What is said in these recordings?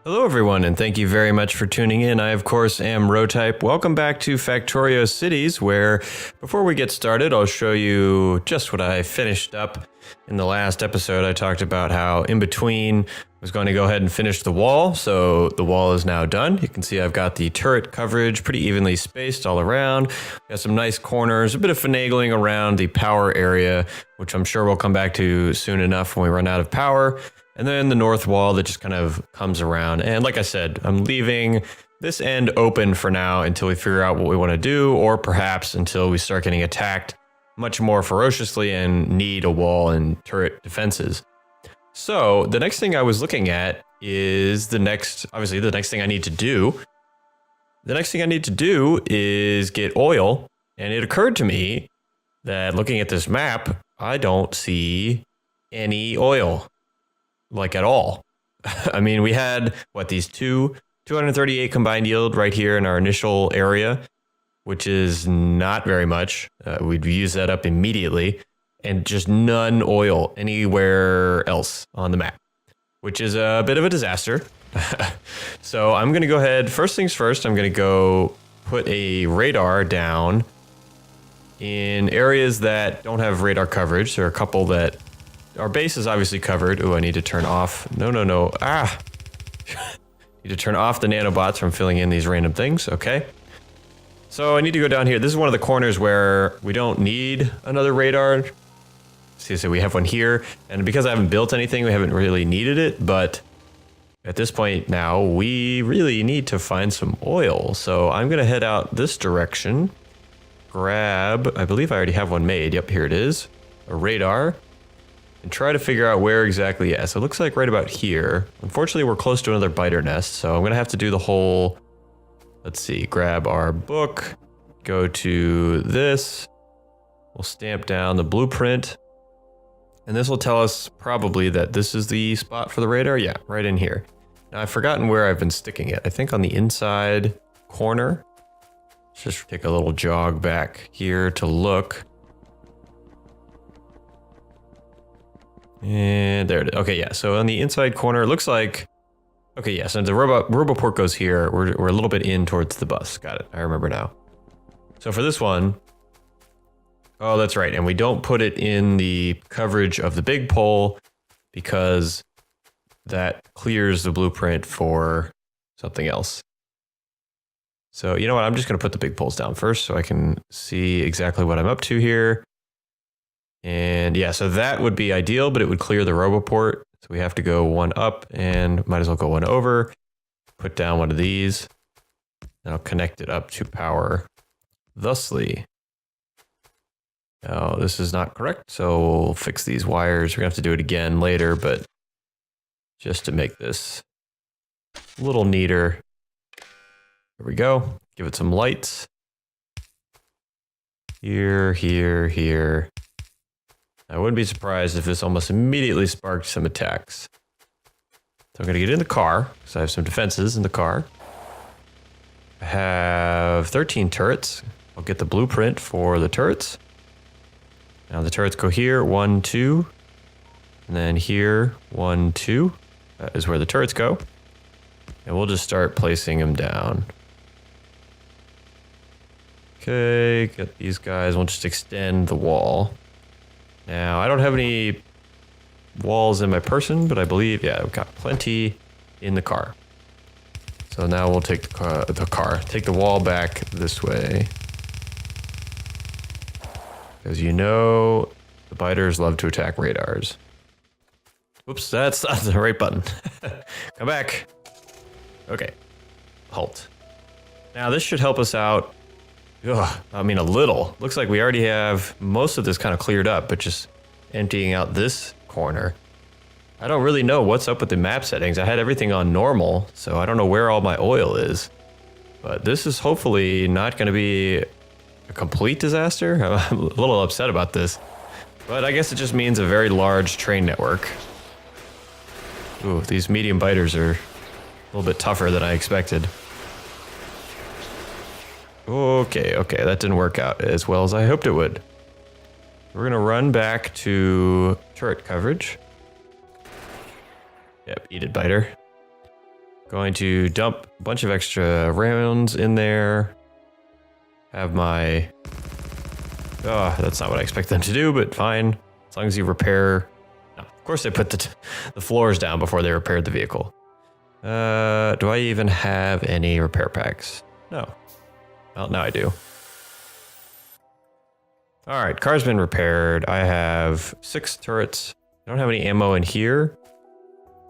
Hello everyone, and thank you very much for tuning in. I, of course, am Rotype. Welcome back to Factorio Cities, where before we get started, I'll show you just what I finished up. In the last episode, I talked about how in between I was going to go ahead and finish the wall. So the wall is now done. You can see I've got the turret coverage pretty evenly spaced all around. Got some nice corners, a bit of finagling around the power area, which I'm sure we'll come back to soon enough when we run out of power. And then the north wall that just kind of comes around. And like I said, I'm leaving this end open for now until we figure out what we want to do, or perhaps until we start getting attacked much more ferociously and need a wall and turret defenses. So the next thing I was looking at is obviously the next thing I need to do. The next thing I need to do is get oil. And it occurred to me that looking at this map, I don't see any oil. Like at all. I mean, we had these 238 combined yield right here in our initial area, which is not very much. We'd use that up immediately, and just none oil anywhere else on the map, which is a bit of a disaster. So I'm going to go ahead. First things first, I'm going to go put a radar down in areas that don't have radar coverage. There are a couple that our base is obviously covered. Oh, I need to turn off. No. Ah. Need to turn off the nanobots from filling in these random things. Okay. So I need to go down here. This is one of the corners where we don't need another radar. See, so we have one here. And because I haven't built anything, we haven't really needed it. But at this point now, we really need to find some oil. So I'm going to head out this direction. Grab, I believe I already have one made. Yep, here it is. A radar. And try to figure out where exactly. Yeah, so it looks like right about here. Unfortunately, we're close to another biter nest, so I'm gonna have to do the whole, let's see, grab our book, go to this, we'll stamp down the blueprint, and this will tell us probably that this is the spot for the radar. Yeah, right in here. Now I've forgotten where I've been sticking it. I think on the inside corner. Let's just take a little jog back here to look. And there it is. Okay, yeah. So on the inside corner, it looks like, okay, yeah. So the roboport goes here. We're a little bit in towards the bus. Got it. I remember now. So for this one, oh, that's right. And we don't put it in the coverage of the big pole because that clears the blueprint for something else. So you know what? I'm just going to put the big poles down first so I can see exactly what I'm up to here. And yeah, so that would be ideal, but it would clear the roboport. So we have to go one up and might as well go one over. Put down one of these. Now connect it up to power thusly. Now this is not correct, so we'll fix these wires. We're gonna have to do it again later, but just to make this a little neater. Here we go. Give it some lights. Here. I wouldn't be surprised if this almost immediately sparked some attacks. So I'm going to get in the car, because I have some defenses in the car. I have 13 turrets. I'll get the blueprint for the turrets. Now the turrets go here, 1, 2. And then here, 1, 2. That is where the turrets go. And we'll just start placing them down. Okay, get these guys. We'll just extend the wall. Now, I don't have any walls in my person, but I believe, yeah, I've got plenty in the car. So now we'll take take the wall back this way. Because you know, the biters love to attack radars. Oops, that's not the right button. Come back. Okay, halt. Now this should help us out. Ugh, I mean, a little. Looks like we already have most of this kind of cleared up, but just emptying out this corner. I don't really know what's up with the map settings. I had everything on normal, so I don't know where all my oil is. But this is hopefully not going to be a complete disaster. I'm a little upset about this. But I guess it just means a very large train network. Ooh, these medium biters are a little bit tougher than I expected. Okay, that didn't work out as well as I hoped it would. We're gonna run back to turret coverage. Yep, eat it, biter. Going to dump a bunch of extra rounds in there. Have my... Oh, that's not what I expect them to do, but fine. As long as you repair... No, of course they put the floors down before they repaired the vehicle. Do I even have any repair packs? No. Well, now I do. All right, car's been repaired. I have 6 turrets. I don't have any ammo in here.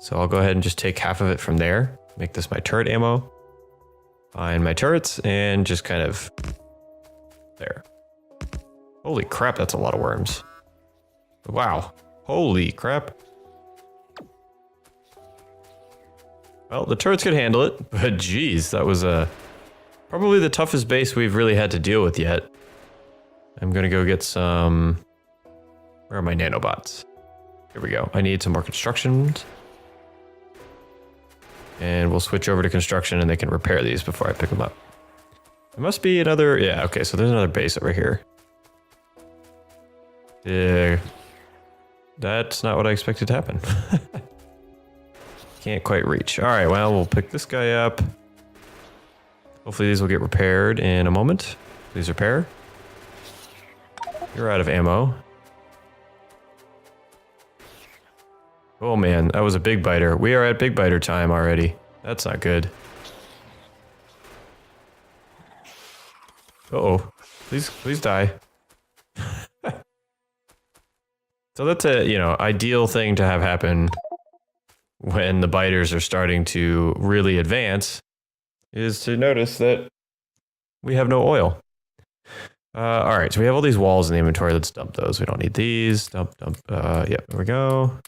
So I'll go ahead and just take half of it from there. Make this my turret ammo. Find my turrets and just kind of... There. Holy crap, that's a lot of worms. Wow. Holy crap. Well, the turrets could handle it, but geez, that was probably the toughest base we've really had to deal with yet. I'm gonna go get some... Where are my nanobots? Here we go. I need some more constructions. And we'll switch over to construction and they can repair these before I pick them up. There must be another... Yeah, okay, so there's another base over here. Yeah. That's not what I expected to happen. Can't quite reach. All right, well, we'll pick this guy up. Hopefully these will get repaired in a moment. Please repair. You're out of ammo. Oh man, that was a big biter. We are at big biter time already. That's not good. Uh-oh. Please die. So that's a, you know, ideal thing to have happen when the biters are starting to really advance, is to notice that we have no oil. All right, so we have all these walls in the inventory. Let's dump those. We don't need these. Dump. Yep, there we go.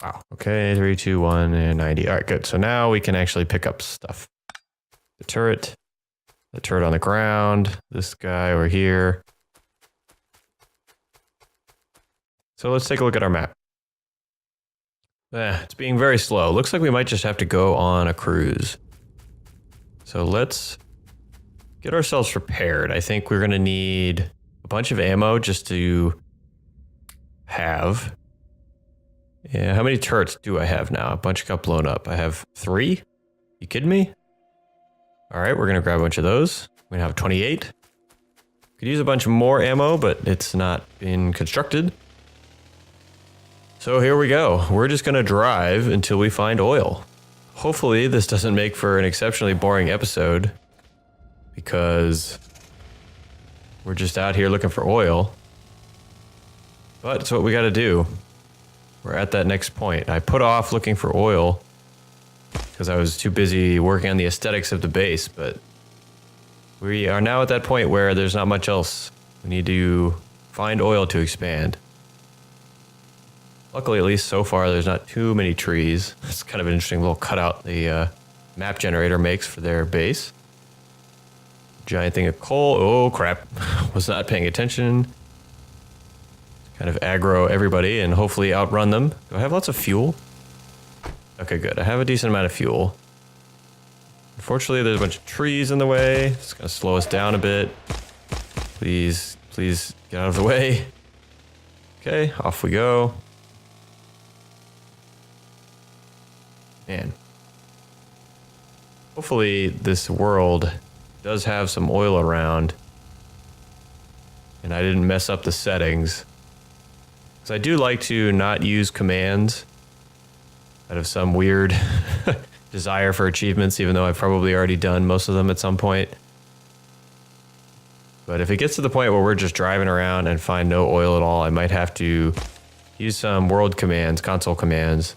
Wow. Okay, 3, 2, 1, and 90. All right, good. So now we can actually pick up stuff. The turret on the ground, this guy over here. So let's take a look at our map. It's being very slow. Looks like we might just have to go on a cruise. So let's get ourselves prepared. I think we're gonna need a bunch of ammo just to have. Yeah, how many turrets do I have now? A bunch got blown up. I have 3? You kidding me? All right, we're gonna grab a bunch of those. We're gonna have 28. Could use a bunch more ammo, but it's not been constructed. So here we go. We're just gonna drive until we find oil. Hopefully this doesn't make for an exceptionally boring episode, because we're just out here looking for oil. But it's what we gotta do. We're at that next point. I put off looking for oil because I was too busy working on the aesthetics of the base, but we are now at that point where there's not much else. We need to find oil to expand. Luckily, at least so far, there's not too many trees. It's kind of an interesting little cutout the map generator makes for their base. Giant thing of coal. Oh, crap. Was not paying attention. Kind of aggro everybody and hopefully outrun them. Do I have lots of fuel? Okay, good. I have a decent amount of fuel. Unfortunately, there's a bunch of trees in the way. It's going to slow us down a bit. Please get out of the way. Okay, off we go. Man. Hopefully this world does have some oil around and I didn't mess up the settings. Because I do like to not use commands out of some weird desire for achievements, even though I've probably already done most of them at some point. But if it gets to the point where we're just driving around and find no oil at all, I might have to use some world commands, console commands,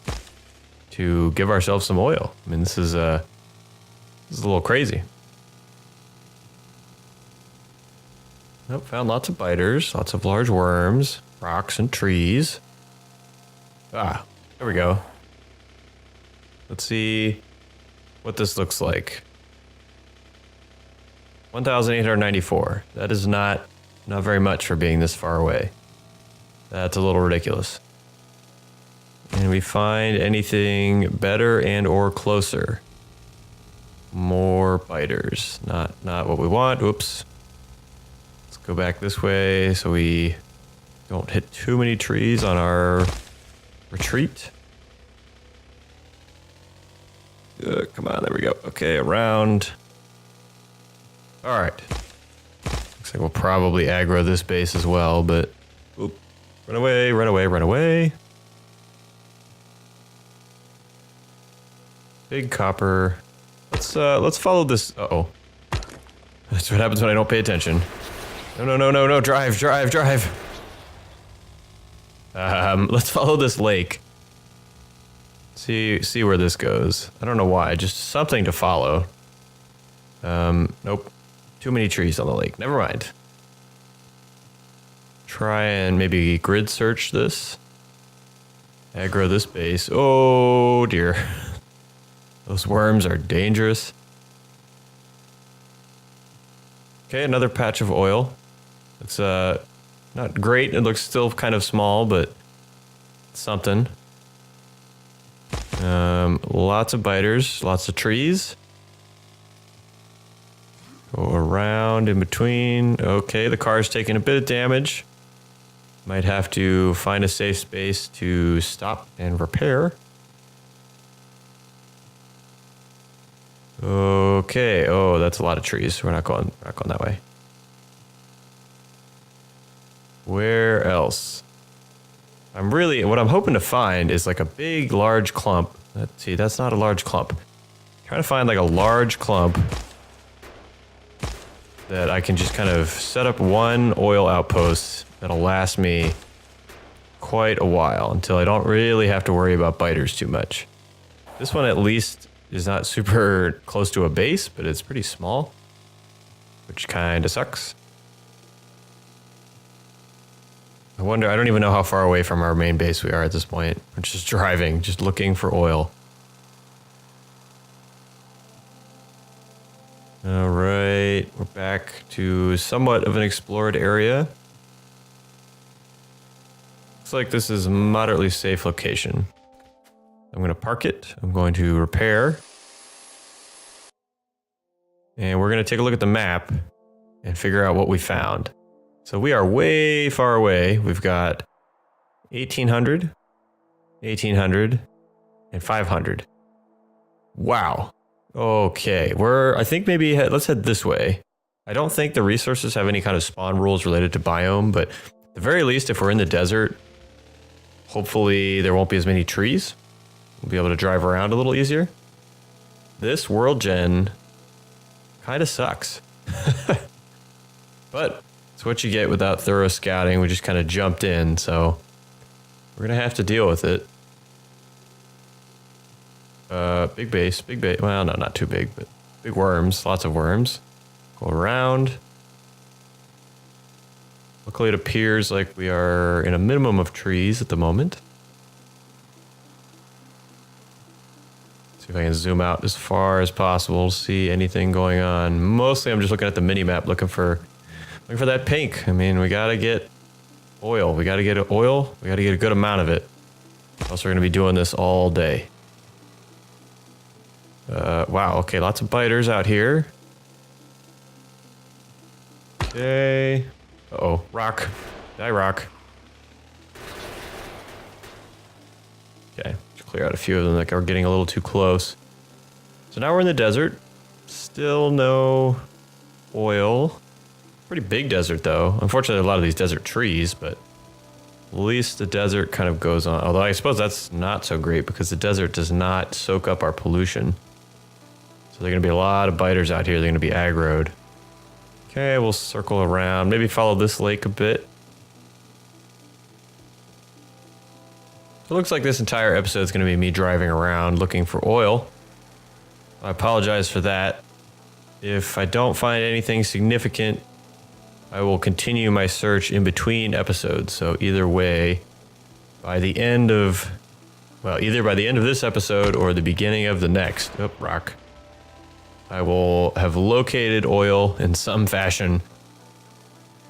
to give ourselves some oil. I mean, this is a little crazy. Nope, found lots of biters, lots of large worms, rocks and trees. Ah, there we go. Let's see what this looks like. 1,894. That is not very much for being this far away. That's a little ridiculous. And we find anything better and or closer. More biters. Not what we want. Oops. Let's go back this way so we don't hit too many trees on our retreat. Come on, there we go. Okay, around. All right. Looks like we'll probably aggro this base as well, but... Oop. Run away, run away, run away. Big copper. Let's follow this. Uh-oh. That's what happens when I don't pay attention. No, no, no, no, no, drive, drive, drive. Let's follow this lake. See where this goes. I don't know why, just something to follow. Nope. Too many trees on the lake. Never mind. Try and maybe grid search this. Aggro this base. Oh dear. Those worms are dangerous. Okay, another patch of oil. It's not great. It looks still kind of small, but something. Lots of biters, lots of trees. Go around in between. Okay, the car's taking a bit of damage. Might have to find a safe space to stop and repair. Okay. Oh, that's a lot of trees. We're not going that way. Where else? What I'm hoping to find is like a big, large clump. Let's see, that's not a large clump. Trying to find like a large clump that I can just kind of set up one oil outpost that'll last me quite a while until I don't really have to worry about biters too much. This one at least is not super close to a base, but it's pretty small, which kind of sucks. I wonder, I don't even know how far away from our main base we are at this point. We're just driving, just looking for oil. All right, we're back to somewhat of an explored area. Looks like this is a moderately safe location. I'm going to park it. I'm going to repair. And we're going to take a look at the map and figure out what we found. So we are way far away. We've got 1800, 1800, and 500. Wow. Okay, I think maybe let's head this way. I don't think the resources have any kind of spawn rules related to biome, but at the very least, if we're in the desert, hopefully there won't be as many trees. We'll be able to drive around a little easier. This world gen kind of sucks. But it's what you get without thorough scouting. We just kind of jumped in, so we're going to have to deal with it. Big base. Well, no, not too big, but big worms. Lots of worms. Go around. Luckily, it appears like we are in a minimum of trees at the moment. See if I can zoom out as far as possible, see anything going on. Mostly, I'm just looking at the mini-map, looking for that pink. I mean, we gotta get oil. We gotta get oil. We gotta get a good amount of it. Else we're gonna be doing this all day. Wow, okay, lots of biters out here. Okay. Uh-oh, rock. Die, rock. Okay, clear out a few of them that are getting a little too close. So now we're in the desert. Still no oil. Pretty big desert, though. Unfortunately, a lot of these desert trees, but at least the desert kind of goes on. Although I suppose that's not so great because the desert does not soak up our pollution. So there are going to be a lot of biters out here. They're going to be aggroed. Okay, we'll circle around. Maybe follow this lake a bit. It looks like this entire episode is going to be me driving around looking for oil. I apologize for that. If I don't find anything significant, I will continue my search in between episodes. So either way, by the end of, well, either by the end of this episode or the beginning of the next, rock, I will have located oil in some fashion,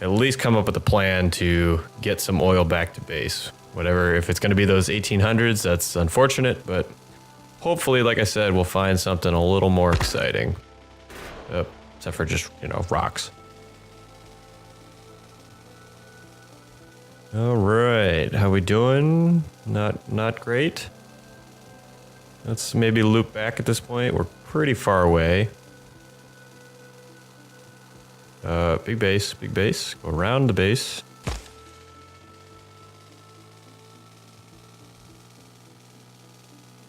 at least come up with a plan to get some oil back to base. Whatever, if it's going to be those 1800s, that's unfortunate, but hopefully, like I said, we'll find something a little more exciting. Except for just, rocks. All right, how we doing? Not great. Let's maybe loop back at this point. We're pretty far away. Big base, big base. Go around the base.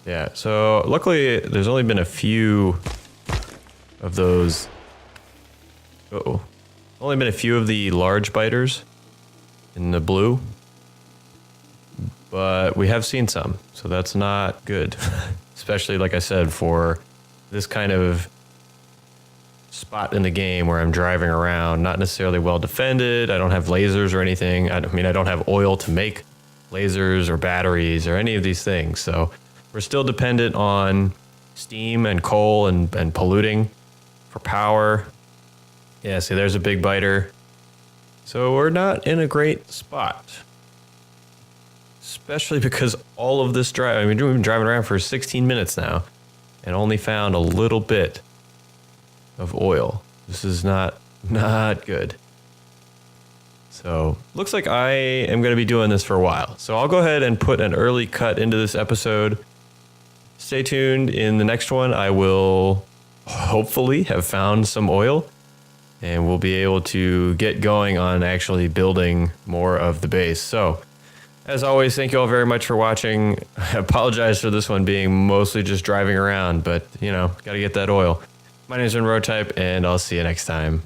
Yeah, so luckily there's only been a few of those. Uh-oh. Only been a few of the large biters in the blue. But we have seen some, so that's not good. Especially, like I said, for this kind of spot in the game where I'm driving around, not necessarily well defended. I don't have lasers or anything. I mean, I don't have oil to make lasers or batteries or any of these things. So we're still dependent on steam and coal and polluting for power. Yeah, see, there's a big biter. So we're not in a great spot. Especially because all of this drive, I mean, we've been driving around for 16 minutes now and only found a little bit of oil. This is not good. So looks like I am going to be doing this for a while. So I'll go ahead and put an early cut into this episode. Stay tuned. In the next one, I will hopefully have found some oil and we'll be able to get going on actually building more of the base. So as always, thank you all very much for watching. I apologize for this one being mostly just driving around, but you know, got to get that oil. My name is Rotype, and I'll see you next time.